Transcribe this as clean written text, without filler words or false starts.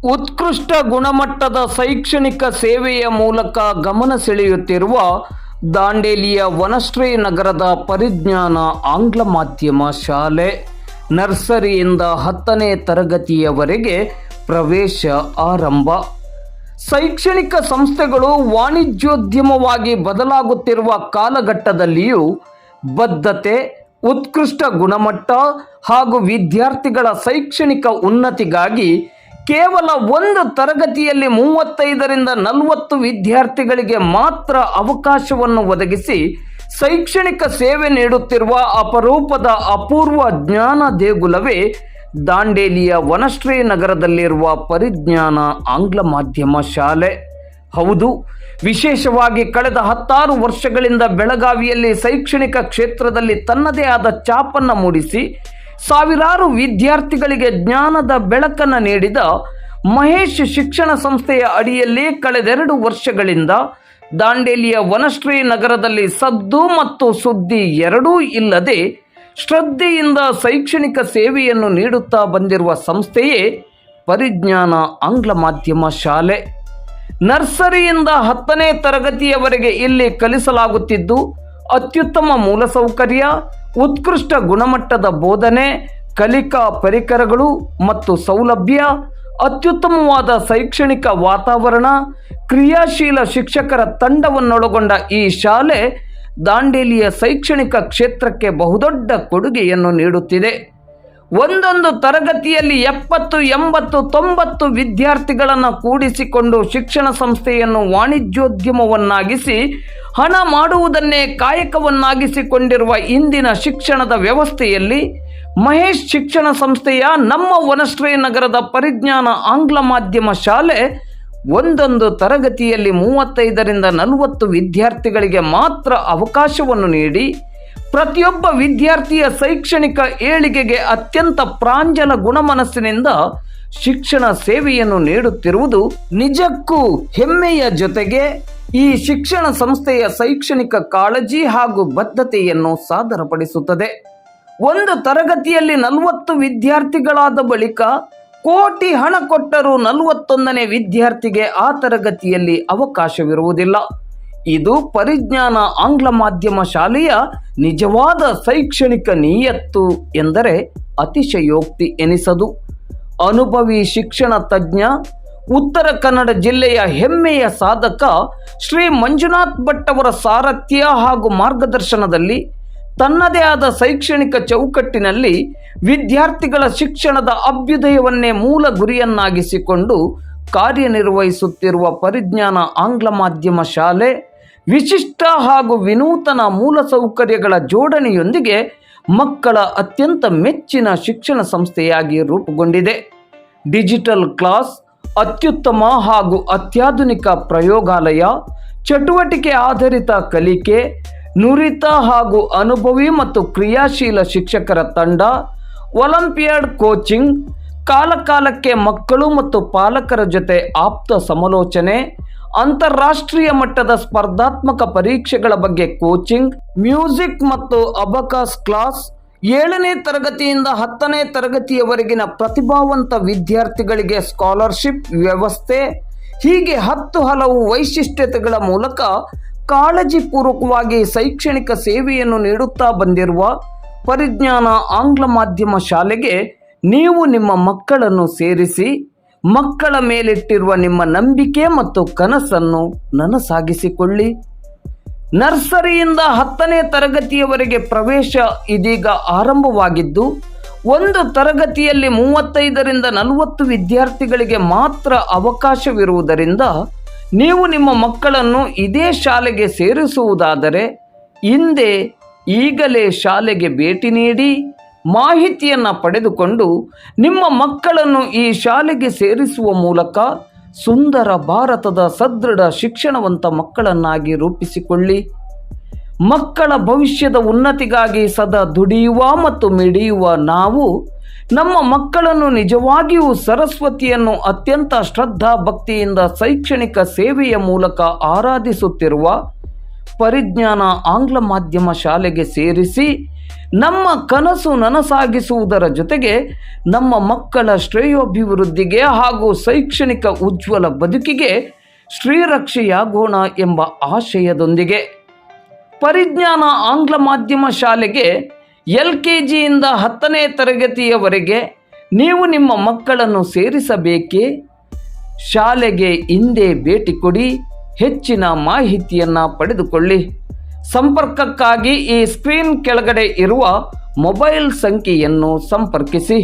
ಉತ್ಕೃಷ್ಟ ಗುಣಮಟ್ಟದ ಶೈಕ್ಷಣಿಕ ಸೇವೆಯ ಮೂಲಕ ಗಮನ ಸೆಳೆಯುತ್ತಿರುವ ದಾಂಡೇಲಿಯ ವನಶ್ರೀ ನಗರದ ಪರಿಜ್ಞಾನ ಆಂಗ್ಲ ಮಾಧ್ಯಮ ಶಾಲೆ. ನರ್ಸರಿಯಿಂದ 10ನೇ ತರಗತಿಯವರೆಗೆ ಪ್ರವೇಶ ಆರಂಭ. ಶೈಕ್ಷಣಿಕ ಸಂಸ್ಥೆಗಳು ವಾಣಿಜ್ಯೋದ್ಯಮವಾಗಿ ಬದಲಾಗುತ್ತಿರುವ ಕಾಲಘಟ್ಟದಲ್ಲಿಯೂ ಬದ್ಧತೆ, ಉತ್ಕೃಷ್ಟ ಗುಣಮಟ್ಟ ಹಾಗೂ ವಿದ್ಯಾರ್ಥಿಗಳ ಶೈಕ್ಷಣಿಕ ಉನ್ನತಿಗಾಗಿ ಕೇವಲ ಒಂದು ತರಗತಿಯಲ್ಲಿ 35ರಿಂದ 40 ವಿದ್ಯಾರ್ಥಿಗಳಿಗೆ ಮಾತ್ರ ಅವಕಾಶವನ್ನು ಒದಗಿಸಿ ಶೈಕ್ಷಣಿಕ ಸೇವೆ ನೀಡುತ್ತಿರುವ ಅಪರೂಪದ ಅಪೂರ್ವ ಜ್ಞಾನ ದೇಗುಲವೇ ದಾಂಡೇಲಿಯ ವನಶ್ರೀ ನಗರದಲ್ಲಿರುವ ಪರಿಜ್ಞಾನ ಆಂಗ್ಲ ಮಾಧ್ಯಮ ಶಾಲೆ. ಹೌದು, ವಿಶೇಷವಾಗಿ ಕಳೆದ 16 ವರ್ಷಗಳಿಂದ ಬೆಳಗಾವಿಯಲ್ಲಿ ಶೈಕ್ಷಣಿಕ ಕ್ಷೇತ್ರದಲ್ಲಿ ತನ್ನದೇ ಆದ ಛಾಪನ್ನು ಮೂಡಿಸಿ ಸಾವಿರಾರು ವಿದ್ಯಾರ್ಥಿಗಳಿಗೆ ಜ್ಞಾನದ ಬೆಳಕನ್ನು ನೀಡಿದ ಮಹೇಶ್ ಶಿಕ್ಷಣ ಸಂಸ್ಥೆಯ ಅಡಿಯಲ್ಲಿ ಕಳೆದ 2 ವರ್ಷಗಳಿಂದ ದಾಂಡೇಲಿಯ ವನಶ್ರೀ ನಗರದಲ್ಲಿ ಸದ್ದು ಮತ್ತು ಸುದ್ದಿ ಎರಡೂ ಇಲ್ಲದೆ ಶ್ರದ್ಧೆಯಿಂದ ಶೈಕ್ಷಣಿಕ ಸೇವೆಯನ್ನು ನೀಡುತ್ತಾ ಬಂದಿರುವ ಸಂಸ್ಥೆಯೇ ಪರಿಜ್ಞಾನ ಆಂಗ್ಲ ಮಾಧ್ಯಮ ಶಾಲೆ. ನರ್ಸರಿಯಿಂದ 10ನೇ ತರಗತಿಯವರೆಗೆ ಇಲ್ಲಿ ಕಲಿಸಲಾಗುತ್ತಿದ್ದು ಅತ್ಯುತ್ತಮ ಮೂಲಸೌಕರ್ಯ, ಉತ್ಕೃಷ್ಟ ಗುಣಮಟ್ಟದ ಬೋಧನೆ, ಕಲಿಕಾ ಪರಿಕರಗಳು ಮತ್ತು ಸೌಲಭ್ಯ, ಅತ್ಯುತ್ತಮವಾದ ಶೈಕ್ಷಣಿಕ ವಾತಾವರಣ, ಕ್ರಿಯಾಶೀಲ ಶಿಕ್ಷಕರ ತಂಡವನ್ನೊಳಗೊಂಡ ಈ ಶಾಲೆ ದಾಂಡೇಲಿಯ ಶೈಕ್ಷಣಿಕ ಕ್ಷೇತ್ರಕ್ಕೆ ಬಹುದೊಡ್ಡ ಕೊಡುಗೆಯನ್ನು ನೀಡುತ್ತಿದೆ. ಒಂದೊಂದು ತರಗತಿಯಲ್ಲಿ 70, 80, 90 ವಿದ್ಯಾರ್ಥಿಗಳನ್ನು ಕೂಡಿಸಿಕೊಂಡು ಶಿಕ್ಷಣ ಸಂಸ್ಥೆಯನ್ನು ವಾಣಿಜ್ಯೋದ್ಯಮವನ್ನಾಗಿಸಿ ಹಣ ಮಾಡುವುದನ್ನೇ ಕಾಯಕವನ್ನಾಗಿಸಿಕೊಂಡಿರುವ ಇಂದಿನ ಶಿಕ್ಷಣದ ವ್ಯವಸ್ಥೆಯಲ್ಲಿ ಮಹೇಶ್ ಶಿಕ್ಷಣ ಸಂಸ್ಥೆಯ ನಮ್ಮ ವನಶ್ರೀ ನಗರದ ಪರಿಜ್ಞಾನ ಆಂಗ್ಲ ಮಾಧ್ಯಮ ಶಾಲೆ ಒಂದೊಂದು ತರಗತಿಯಲ್ಲಿ 35ರಿಂದ 40 ವಿದ್ಯಾರ್ಥಿಗಳಿಗೆ ಮಾತ್ರ ಅವಕಾಶವನ್ನು ನೀಡಿ ಪ್ರತಿಯೊಬ್ಬ ವಿದ್ಯಾರ್ಥಿಯ ಶೈಕ್ಷಣಿಕ ಏಳಿಗೆಗೆ ಅತ್ಯಂತ ಪ್ರಾಂಜಲ ಗುಣಮನಸ್ಸಿನಿಂದ ಶಿಕ್ಷಣ ಸೇವೆಯನ್ನು ನೀಡುತ್ತಿರುವುದು ನಿಜಕ್ಕೂ ಹೆಮ್ಮೆಯ ಜೊತೆಗೆ ಈ ಶಿಕ್ಷಣ ಸಂಸ್ಥೆಯ ಶೈಕ್ಷಣಿಕ ಕಾಳಜಿ ಹಾಗೂ ಬದ್ಧತೆಯನ್ನು ಸಾದರಪಡಿಸುತ್ತದೆ. ಒಂದು ತರಗತಿಯಲ್ಲಿ 40 ವಿದ್ಯಾರ್ಥಿಗಳಾದ ಬಳಿಕ ಕೋಟಿ ಹಣ ಕೊಟ್ಟರೂ 41ನೇ ವಿದ್ಯಾರ್ಥಿಗೆ ಆ ತರಗತಿಯಲ್ಲಿ ಅವಕಾಶವಿರುವುದಿಲ್ಲ. ಇದು ಪರಿಜ್ಞಾನ ಆಂಗ್ಲ ಮಾಧ್ಯಮ ಶಾಲೆಯ ನಿಜವಾದ ಶೈಕ್ಷಣಿಕ ನಿಯತ್ತು ಎಂದರೆ ಅತಿಶಯೋಕ್ತಿ ಎನಿಸದು. ಅನುಭವಿ ಶಿಕ್ಷಣ ತಜ್ಞ, ಉತ್ತರ ಕನ್ನಡ ಜಿಲ್ಲೆಯ ಹೆಮ್ಮೆಯ ಸಾಧಕ ಶ್ರೀ ಮಂಜುನಾಥ್ ಭಟ್ ಅವರ ಸಾರಥ್ಯ ಹಾಗೂ ಮಾರ್ಗದರ್ಶನದಲ್ಲಿ ತನ್ನದೇ ಆದ ಶೈಕ್ಷಣಿಕ ಚೌಕಟ್ಟಿನಲ್ಲಿ ವಿದ್ಯಾರ್ಥಿಗಳ ಶಿಕ್ಷಣದ ಅಭ್ಯುದಯವನ್ನೇ ಮೂಲ ಗುರಿಯನ್ನಾಗಿಸಿಕೊಂಡು ಕಾರ್ಯನಿರ್ವಹಿಸುತ್ತಿರುವ ಪರಿಜ್ಞಾನ ಆಂಗ್ಲ ಮಾಧ್ಯಮ ಶಾಲೆ ವಿಶಿಷ್ಟ ಹಾಗೂ ವಿನೂತನ ಮೂಲಸೌಕರ್ಯಗಳ ಜೋಡಣೆಯೊಂದಿಗೆ ಮಕ್ಕಳ ಅತ್ಯಂತ ಮೆಚ್ಚಿನ ಶಿಕ್ಷಣ ಸಂಸ್ಥೆಯಾಗಿ ರೂಪುಗೊಂಡಿದೆ. ಡಿಜಿಟಲ್ ಕ್ಲಾಸ್, ಅತ್ಯುತ್ತಮ ಹಾಗೂ ಅತ್ಯಾಧುನಿಕ ಪ್ರಯೋಗಾಲಯ, ಚಟುವಟಿಕೆ ಆಧಾರಿತ ಕಲಿಕೆ, ನುರಿತ ಹಾಗೂ ಅನುಭವಿ ಮತ್ತು ಕ್ರಿಯಾಶೀಲ ಶಿಕ್ಷಕರ ತಂಡ, ಒಲಿಂಪಿಯಾಡ್ ಕೋಚಿಂಗ್, ಕಾಲಕಾಲಕ್ಕೆ ಮಕ್ಕಳು ಮತ್ತು ಪಾಲಕರ ಜೊತೆ ಆಪ್ತ ಸಮಾಲೋಚನೆ, ಅಂತಾರಾಷ್ಟ್ರೀಯ ಮಟ್ಟದ ಸ್ಪರ್ಧಾತ್ಮಕ ಪರೀಕ್ಷೆಗಳ ಬಗ್ಗೆ ಕೋಚಿಂಗ್, ಮ್ಯೂಸಿಕ್ ಮತ್ತು ಅಬಕಾಸ್ ಕ್ಲಾಸ್, 7ನೇ ತರಗತಿಯಿಂದ 10ನೇ ತರಗತಿಯವರೆಗಿನ ಪ್ರತಿಭಾವಂತ ವಿದ್ಯಾರ್ಥಿಗಳಿಗೆ ಸ್ಕಾಲರ್ಶಿಪ್ ವ್ಯವಸ್ಥೆ, ಹೀಗೆ 10 ಹಲವು ವೈಶಿಷ್ಟ್ಯತೆಗಳ ಮೂಲಕ ಕಾಳಜಿಪೂರ್ವಕವಾಗಿ ಶೈಕ್ಷಣಿಕ ಸೇವೆಯನ್ನು ನೀಡುತ್ತಾ ಬಂದಿರುವ ಪರಿಜ್ಞಾನ ಆಂಗ್ಲ ಮಾಧ್ಯಮ ಶಾಲೆಗೆ ನೀವು ನಿಮ್ಮ ಮಕ್ಕಳನ್ನು ಸೇರಿಸಿ ಮಕ್ಕಳ ಮೇಲಿಟ್ಟಿರುವ ನಿಮ್ಮ ನಂಬಿಕೆ ಮತ್ತು ಕನಸನ್ನು ನನಸಾಗಿಸಿಕೊಳ್ಳಿ. ನರ್ಸರಿಯಿಂದ 10ನೇ ತರಗತಿಯವರೆಗೆ ಪ್ರವೇಶ ಇದೀಗ ಆರಂಭವಾಗಿದ್ದು ಒಂದು ತರಗತಿಯಲ್ಲಿ 35ರಿಂದ 40 ವಿದ್ಯಾರ್ಥಿಗಳಿಗೆ ಮಾತ್ರ ಅವಕಾಶವಿರುವುದರಿಂದ ನೀವು ನಿಮ್ಮ ಮಕ್ಕಳನ್ನು ಇದೇ ಶಾಲೆಗೆ ಸೇರಿಸುವುದಾದರೆ ಈಗಲೇ ಶಾಲೆಗೆ ಭೇಟಿ ನೀಡಿ ಮಾಹಿತಿಯನ್ನು ಪಡೆದುಕೊಂಡು ನಿಮ್ಮ ಮಕ್ಕಳನ್ನು ಈ ಶಾಲೆಗೆ ಸೇರಿಸುವ ಮೂಲಕ ಸುಂದರ ಭಾರತದ ಸದೃಢ ಶಿಕ್ಷಣವಂತ ಮಕ್ಕಳನ್ನಾಗಿ ರೂಪಿಸಿಕೊಳ್ಳಿ. ಮಕ್ಕಳ ಭವಿಷ್ಯದ ಉನ್ನತಿಗಾಗಿ ಸದಾ ದುಡಿಯುವ ಮತ್ತು ಮಿಡಿಯುವ ನಾವು ನಮ್ಮ ಮಕ್ಕಳನ್ನು ನಿಜವಾಗಿಯೂ ಸರಸ್ವತಿಯನ್ನು ಅತ್ಯಂತ ಶ್ರದ್ಧಾ ಭಕ್ತಿಯಿಂದ ಶೈಕ್ಷಣಿಕ ಸೇವೆಯ ಮೂಲಕ ಆರಾಧಿಸುತ್ತಿರುವ ಪರಿಜ್ಞಾನ ಆಂಗ್ಲ ಮಾಧ್ಯಮ ಶಾಲೆಗೆ ಸೇರಿಸಿ ನಮ್ಮ ಕನಸು ನನಸಾಗಿಸುವುದರ ಜೊತೆಗೆ ನಮ್ಮ ಮಕ್ಕಳ ಶ್ರೇಯೋಭಿವೃದ್ಧಿಗೆ ಹಾಗೂ ಶೈಕ್ಷಣಿಕ ಉಜ್ವಲ ಬದುಕಿಗೆ ಶ್ರೀರಕ್ಷೆಯಾಗೋಣ ಎಂಬ ಆಶಯದೊಂದಿಗೆ ಪರಿಜ್ಞಾನ ಆಂಗ್ಲ ಮಾಧ್ಯಮ ಶಾಲೆಗೆ LKGಯಿಂದ 10ನೇ ತರಗತಿಯವರೆಗೆ ನೀವು ನಿಮ್ಮ ಮಕ್ಕಳನ್ನು ಸೇರಿಸಬೇಕೇ? ಶಾಲೆಗೆ ಹಿಂದೆ ಭೇಟಿ ಕೊಡಿ, ಹೆಚ್ಚಿನ ಮಾಹಿತಿಯನ್ನು ಪಡೆದುಕೊಳ್ಳಿ. ಸಂಪರ್ಕಕ್ಕಾಗಿ ಈ ಸ್ಕ್ರೀನ್ ಕೆಳಗಡೆ ಇರುವ ಮೊಬೈಲ್ ಸಂಖ್ಯೆಯನ್ನು ಸಂಪರ್ಕಿಸಿ.